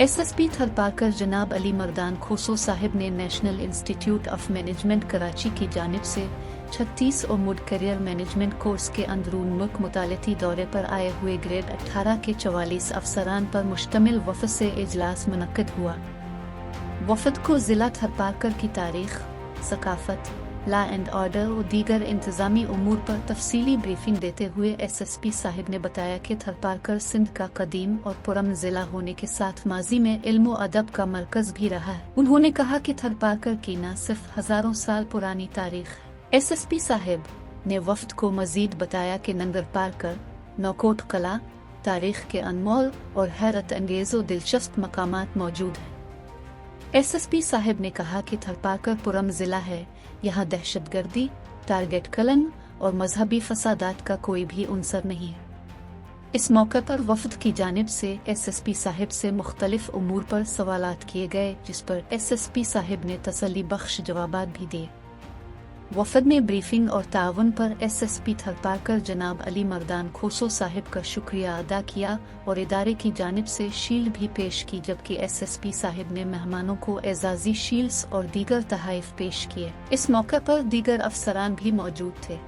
SSP Tharparkar जनाब अली मर्दान खोसो साहिब ने national institute of management Karachi की जानिब से 36 और मुड करियर मैनेजमेंट कोर्स के अंदरून मुल्क मुतालती दौरे पर आए हुए ग्रेड 18 के 44 अफसरान पर मुश्तमिल वफ़द से इजलास मुनक्किद हुआ। वफ़द को ज़िला थरपारकर की तारीख़, सकाफ़त, लॉ एंड ऑर्डर और दीगर इंतज़ामी उमूर पर तफसीली ब्रीफिंग देते हुए SSP साहिब ने बताया कि थरपारकर सिंध का कदीम और पुरअमन ज़िला होने के साथ माजी में इल्म व अदब का मरकज़ भी रहा है। उन्होंने कहा कि थरपारकर की न सिर्फ हज़ारों साल पुरानी तारीख़ है। SSP साहिब ने वफ़द को मज़ीद बताया कि नंगर पारकर, नौकोट कला, तारीख़ के अनमोल और हैरत अंगेज़ व दिलचस्प मकामात मौजूद हैं। SSP साहिब ने कहा कि थरपारकर पुरअमन ज़िला है, यहाँ दहशतगर्दी, टारगेट कलन और मजहबी फसादात का कोई भी उनसर नहीं है। इस मौके पर वफ़द की जानिब से SSP साहिब से मुख्तलिफ उमूर पर सवालात किए गए, जिस पर SSP साहिब ने तसल्ली बख्श जवाबात भी दिए। वफ़द ने ब्रीफिंग और ताउन पर SSP थरपारकर जनाब अली मर्दान खोसो साहिब का शुक्रिया अदा किया और इदारे की जानिब से शील्ड भी पेश की, जबकि SSP साहिब ने मेहमानों को एजाज़ी शील्ड्स और दीगर तोहफ़े पेश किए। इस मौके पर दीगर अफसरान भी मौजूद थे।